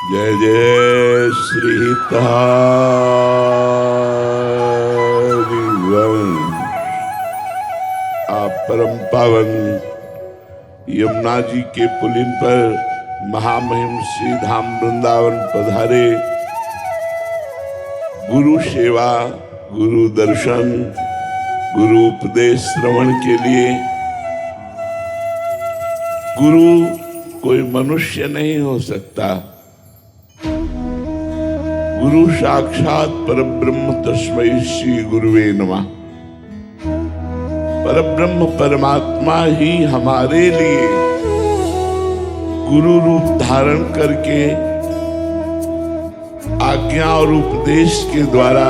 जय जय श्री हरिवंश। आप परम पावन यमुना जी के पुलिन पर महामहिम श्री धाम वृंदावन पधारे। गुरु सेवा, गुरु दर्शन, गुरु उपदेश श्रवण के लिए। गुरु कोई मनुष्य नहीं हो सकता। गुरु साक्षात परब्रह्म, तस्मै श्री गुरुवे नमः। परब्रह्म परमात्मा ही हमारे लिए गुरु रूप धारण करके आज्ञा और उपदेश के द्वारा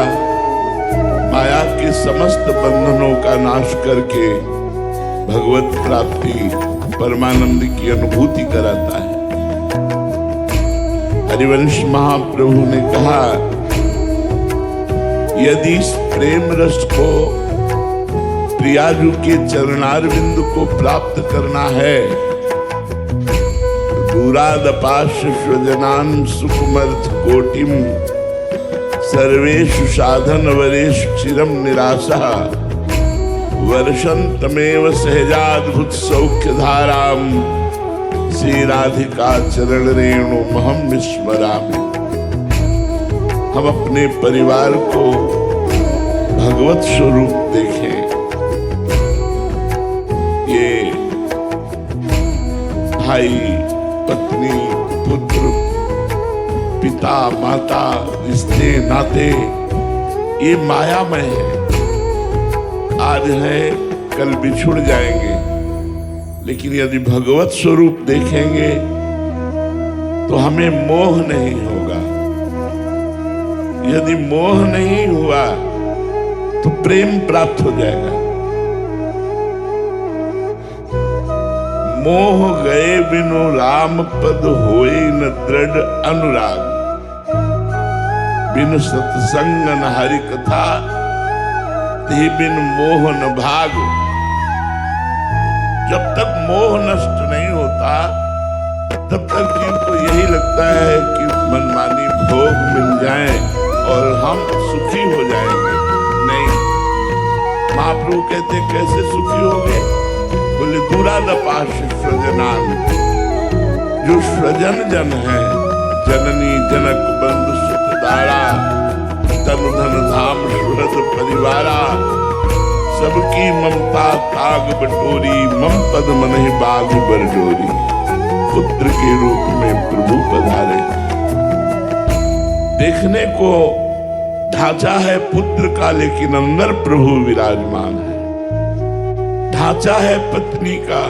माया के समस्त बंधनों का नाश करके भगवत प्राप्ति, परमानंद की अनुभूति कराता है। हरिवंश महाप्रभु ने कहा, यदि इस प्रेम रस को प्रियाजू के चरणारविंद को प्राप्त करना है, दूरादपाश स्वजनान सुकुमर्थ कोटिम सर्वेषु साधन वरेषु चिरम निराशः वर्षन्तमेव सहजाद्भुत सौख्य धाराम श्री राधिका चरण रेणु महम विस्मरामि। हम अपने परिवार को भगवत स्वरूप देखें। ये भाई, पत्नी, पुत्र, पिता, माता, रिश्ते नाते ये मायामय है। आज है, कल बिछुड़ जाएंगे, लेकिन यदि भगवत स्वरूप देखेंगे तो हमें मोह नहीं होगा। यदि मोह नहीं हुआ तो प्रेम प्राप्त हो जाएगा। मोह गए बिनु राम पद होए न दृढ़ अनुराग, बिनु सत्संग न हरि कथा ते बिन मोह न भाग। जब तक मोह नष्ट नहीं होता तब तक जीव को यही लगता है कि मनमानी भोग मिल जाए और हम सुखी हो जाएंगे। नहीं, महाप्रभु कहते कैसे सुखी होंगे? बोले दूरादपाश स्वजनान, जो स्वजन जन है, जननी जनक बंधु सुख दारा, तनु धन धाम सुहृद परिवारा, सबकी ममता ताग बटोरी, मम पद मनहि बाग बरजोरी। पुत्र के रूप में प्रभु पधारे। देखने को ढांचा है पुत्र का, लेकिन अंदर प्रभु विराजमान है। ढांचा है पत्नी का,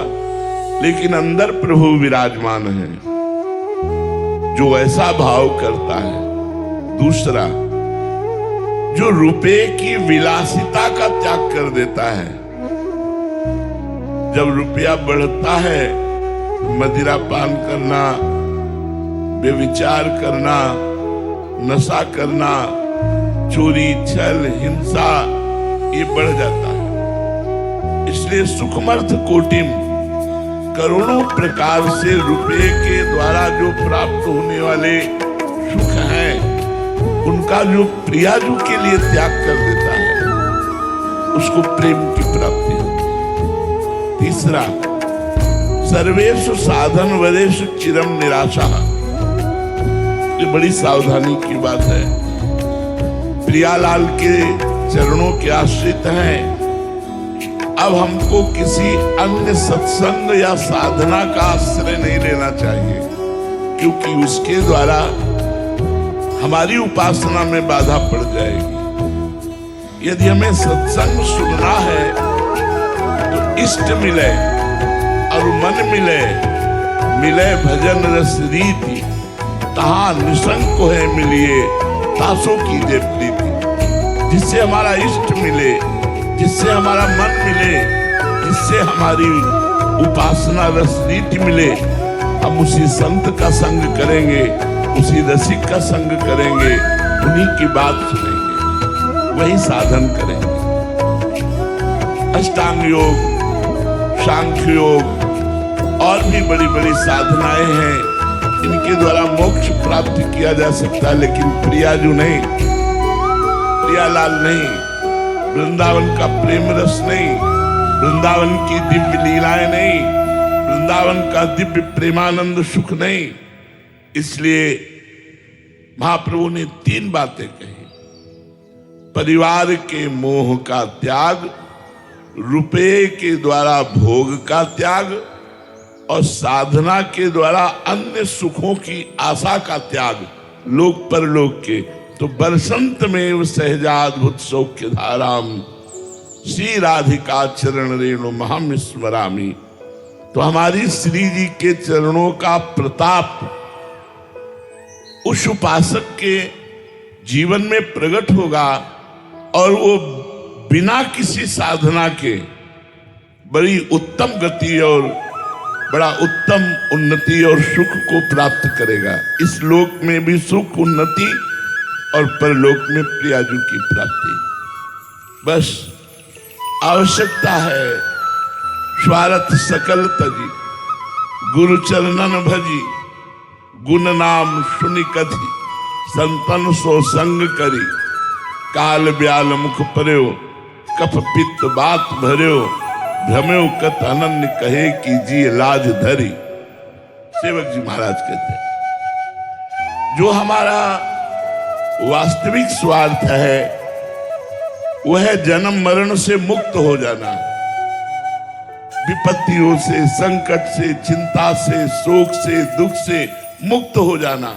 लेकिन अंदर प्रभु विराजमान है। जो ऐसा भाव करता है। दूसरा, जो रुपए की विलासिता का त्याग कर देता है। जब रुपया बढ़ता है, मदिरा पान करना, व्यभिचार करना, नशा करना, चोरी, छल, हिंसा ये बढ़ जाता है। इसलिए सुखमर्थ कोटिम, करोड़ों प्रकार से रुपए के द्वारा जो प्राप्त होने वाले सुख हैं, उनका जो प्रियाजू के लिए त्याग कर देता है, उसको प्रेम की प्राप्ति होती है। तीसरा, सर्वेषु साधन वरेषु चिरम निराशा। ये बड़ी सावधानी की बात है। प्रियालाल के चरणों के आश्रित हैं। अब हमको किसी अन्य सत्संग या साधना का आश्रय नहीं लेना चाहिए, क्योंकि उसके द्वारा हमारी उपासना में बाधा पड़ जाएगी। यदि हमें सत्संग सुनना है तो इष्ट मिले और मन मिले, मिले भजन रस रीति, तहां निसंग है मिलिए, तासो कीजे प्रीति। जिससे हमारा इष्ट मिले, जिससे हमारा मन मिले, जिससे हमारी उपासना रस रीति मिले, हम उसी संत का संग करेंगे, उसी रसिक का संग करेंगे, उन्हीं की बात सुनेंगे, वही साधन करेंगे। अष्टांग योग, सांख्य योग और भी बड़ी बड़ी साधनाएं हैं इनके द्वारा मोक्ष प्राप्त किया जा सकता है, लेकिन प्रियाजू नहीं, प्रियालाल नहीं, वृंदावन का प्रेम रस नहीं, वृंदावन की दिव्य लीलाएं नहीं, वृंदावन का दिव्य प्रेमानंद सुख नहीं। इसलिए महाप्रभु ने 3 बातें कही। परिवार के मोह का त्याग, रुपये के द्वारा भोग का त्याग और साधना के द्वारा अन्य सुखों की आशा का त्याग, लोक परलोक के। तो बरसंत में सहजाद्भुत सौख्य धाराम श्री राधिका चरण रेणु महम स्मरामी। तो हमारी श्री जी के चरणों का प्रताप उस उपासक के जीवन में प्रकट होगा और वो बिना किसी साधना के बड़ी उत्तम गति और बड़ा उत्तम उन्नति और सुख को प्राप्त करेगा। इस लोक में भी सुख, उन्नति और परलोक में प्रियाजू की प्राप्ति। बस आवश्यकता है स्वार्थ सकल तजी, गुरु चरणन भजी, गुण नाम सुनि कथि, संतन सो संग करी, काल ब्याल मुख परयो, कफ पित्त बात भर्यो, भ्रम्यो कत अनन्य कहे कि जी लाज धरी। सेवक जी महाराज कहते हैं जो हमारा वास्तविक स्वार्थ है वह जन्म मरण से मुक्त हो जाना, विपत्तियों से, संकट से, चिंता से, शोक से, दुख से मुक्त हो जाना।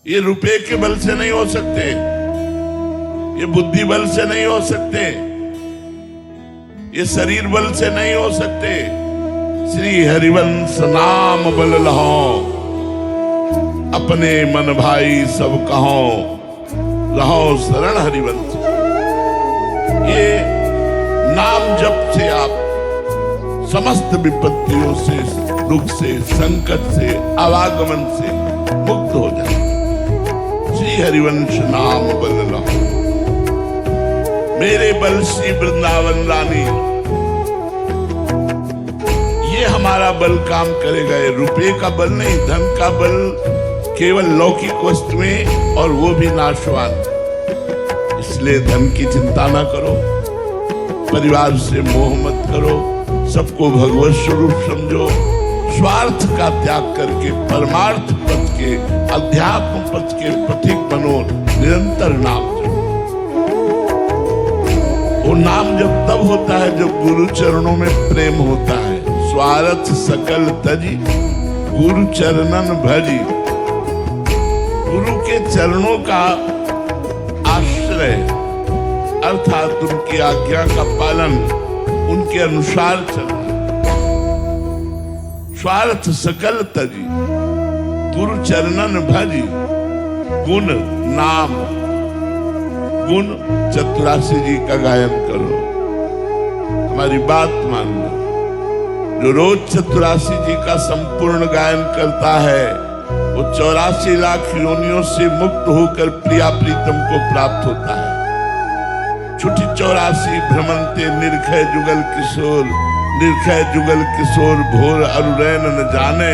ये रुपए के बल से नहीं हो सकते, ये बुद्धि बल से नहीं हो सकते, ये शरीर बल से नहीं हो सकते। श्री हरिवंश नाम बल लहो, अपने मन भाई सब कहो, रहो शरण हरिवंश। ये नाम जप से आप समस्त विपत्तियों से, दुख से, संकट से, आवागमन से मुक्त हो जाए। श्री हरिवंश नाम बल लहो, मेरे बल श्री वृंदावन रानी। ये हमारा बल काम करेगा, ये रुपये का बल नहीं, धन का बल केवल लौकिक वस्तुएं और वो भी नाशवान। इसलिए धन की चिंता ना करो, परिवार से मोह मत करो, सबको भगवत स्वरूप समझो, स्वार्थ का त्याग करके परमार्थ पथ के, अध्यात्म पथ के पथिक बनो, निरंतर नाम जपो। वो नाम जब तब होता है जब गुरु चरणों में प्रेम होता है। स्वार्थ सकल तजी, गुरु चरणन भजी। गुरु के चरणों का आश्रय अर्थात उनकी आज्ञा का पालन, उनके अनुसार चलना। स्वार्थ सकल तजी, गुरु चरणन भजी। गुण नाम, गुण चतुरासी जी का गायन करो। हमारी बात मानना, जो रोज चतुरासी जी का संपूर्ण गायन करता है वो 84 लाख योनियों से मुक्त होकर प्रिया प्रीतम को प्राप्त होता है। छुटी 84 भ्रमंते निर्खय जुगल किशोर, निर्खय जुगल किशोर भोर अरुरैन न जाने,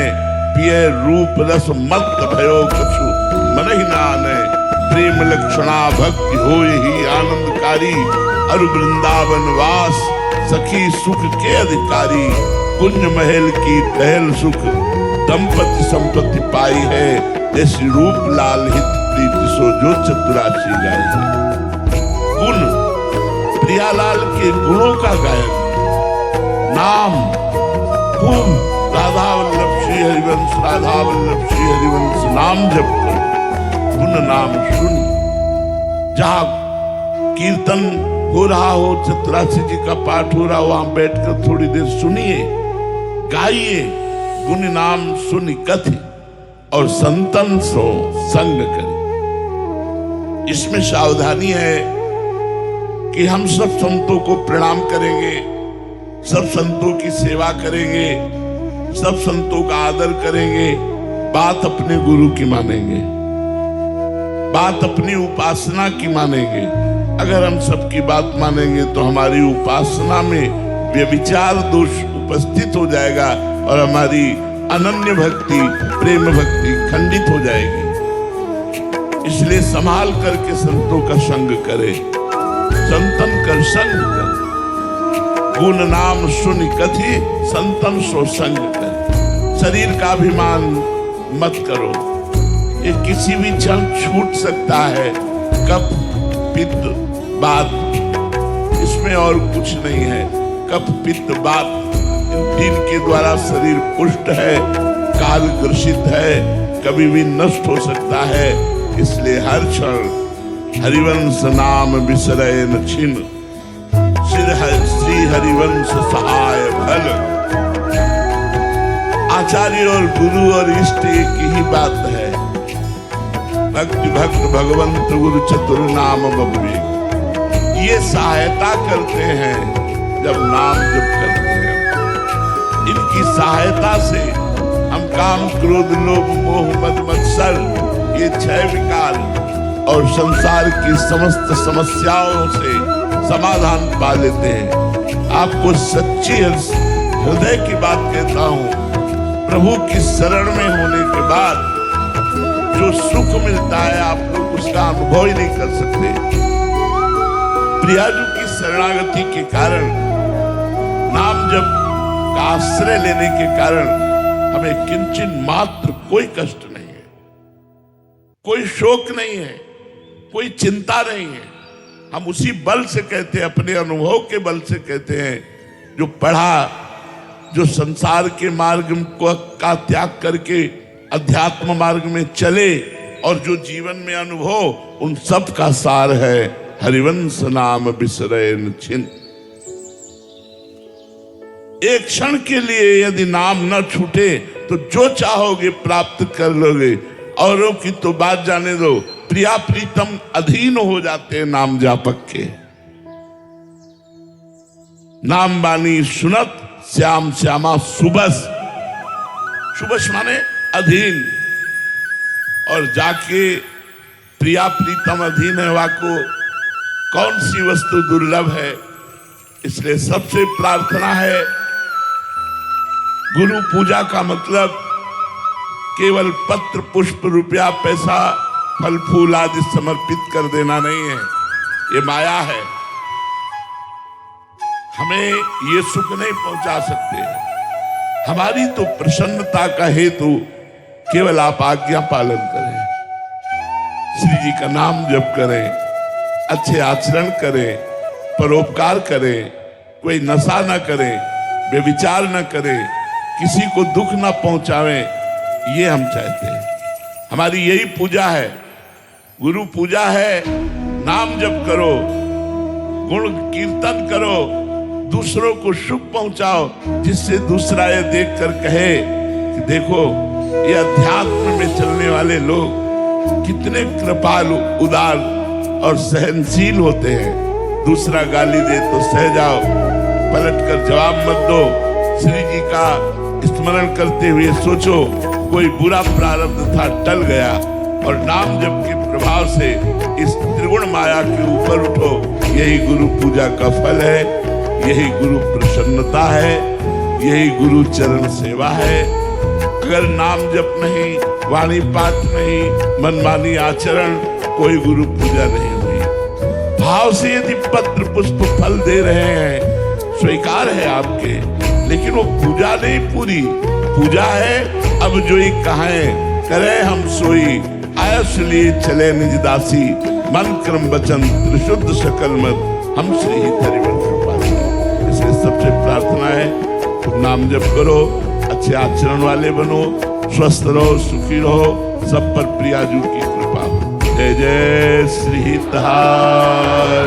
पिए रूप रस मत भयो कछु मन ही न आने। प्रेम लक्षणा भक्ति हो ही आनंदकारी, अरु वृंदावन वास सखी सुख के अधिकारी। कुंज महल की टहल सुख, दंपति संपत्ति पाई है, ऐसी रूप लाल हित प्रीति सो जो चतुरासी गाई है। गुण प्रियालाल के गुणों का गायन, नाम खूब राधा वल्लभ श्री हरिवंश, राधा वल्लभ श्री हरिवंश नाम जप करो, गुण नाम सुन। जहां कीर्तन हो रहा हो, चतुरासी जी का पाठ हो रहा हो, वहां बैठकर थोड़ी देर सुनिए, गाइए, गुण नाम सुन कथि और संतन सो संग करें। इसमें सावधानी है कि हम सब संतों को प्रणाम करेंगे, सब संतों की सेवा करेंगे, सब संतों का आदर करेंगे, बात अपने गुरु की मानेंगे, बात अपनी उपासना की मानेंगे। अगर हम सबकी बात मानेंगे तो हमारी उपासना में व्यभिचार दोष उपस्थित हो जाएगा और हमारी अनन्य भक्ति, प्रेम भक्ति खंडित हो जाएगी। इसलिए संभाल करके संतों का संग करे, संतन कर संग कर, गुण नाम सुन कथि संतन सो संग कर। शरीर का अभिमान मत करो, ये किसी भी क्षण छूट सकता है। कफ पित्त बात, इसमें और कुछ नहीं है। कफ पित्त बात, इन तीन के द्वारा शरीर पुष्ट है, काल ग्रसित है, कभी भी नष्ट हो सकता है। इसलिए हर क्षण हरिवंश नाम बिसरय न छिन, श्री हरिवंश सहाय भल। आचार्य और गुरु और इष्ट एक ही बात है। भक्ति भक्त भगवंत गुरु चतुर नाम बब्बे, ये सहायता करते हैं जब नाम जप करते हैं। इनकी सहायता से हम काम क्रोध लोभ मोह मद मत्सर, ये 6 विकार और संसार की समस्त समस्याओं से समाधान पा लेते हैं। आपको सच्ची हृदय की बात कहता हूं, प्रभु की शरण में होने के बाद जो सुख मिलता है आप लोग उसका अनुभव ही नहीं कर सकते। प्रियाजू की शरणागति के कारण, नाम जप का आश्रय लेने के कारण हमें किंचित मात्र कोई कष्ट नहीं है, कोई शोक नहीं है, कोई चिंता नहीं है। हम उसी बल से कहते हैं, अपने अनुभव के बल से कहते हैं, जो पढ़ा, जो संसार के मार्ग को का त्याग करके अध्यात्म मार्ग में चले और जो जीवन में अनुभव, उन सब का सार है हरिवंश नाम बिसरय न छिन। एक क्षण के लिए यदि नाम न छूटे तो जो चाहोगे प्राप्त कर लोगे। औरों की तो बात जाने दो, प्रिया प्रीतम अधीन हो जाते हैं नाम जापक के। नाम बानी सुनत श्याम श्यामा सुबस, सुबस माने अधीन, और जाके प्रिया प्रीतम अधीन है, वाको कौन सी वस्तु दुर्लभ है। इसलिए सबसे प्रार्थना है, गुरु पूजा का मतलब केवल पत्र पुष्प रुपया पैसा फल फूल आदि समर्पित कर देना नहीं है, ये माया है। हमें ये सुख नहीं पहुंचा सकते। हमारी तो प्रसन्नता का हेतु केवल आप आज्ञा पालन करें, श्री जी का नाम जप करें, अच्छे आचरण करें, परोपकार करें, कोई नशा न करें, व्यभिचार न करें, किसी को दुख न पहुंचावें, ये हम चाहते हैं। हमारी यही पूजा है, गुरु पूजा है। नाम जप करो, गुण कीर्तन करो, दूसरों को सुख पहुंचाओ, जिससे दूसरा ये देखकर कहे कि देखो ये अध्यात्म में चलने वाले लोग कितने कृपालु, उदार और सहनशील होते हैं। दूसरा गाली दे तो सह जाओ, पलटकर जवाब मत दो। श्री जी का स्मरण करते हुए सोचो कोई बुरा प्रारब्ध था, टल गया, और नाम जप के प्रभाव से इस त्रिगुण माया के ऊपर उठो। यही गुरु पूजा का फल है, यही गुरु प्रसन्नता है, यही गुरु चरण सेवा है। अगर नाम जप नहीं, वाणी पाठ नहीं, मनमानी आचरण, कोई गुरु पूजा नहीं हुई। भाव से यदि पत्र पुष्प फल दे रहे हैं, स्वीकार है आपके, लेकिन वो पूजा नहीं पूरी। पूजा है अब जो ही कहें करे हम सोई, आयस लिए चले निज दासी, मन क्रम वचन त्रिशुद्ध सकल मत, हम श्री हरिवंश कृपासी। इसलिए सबसे प्रार्थना है, नाम जप करो, अच्छे आचरण वाले बनो, स्वस्थ रहो, सुखी रहो, सब पर प्रियाजू की कृपा हो। जय जय श्री हितहार।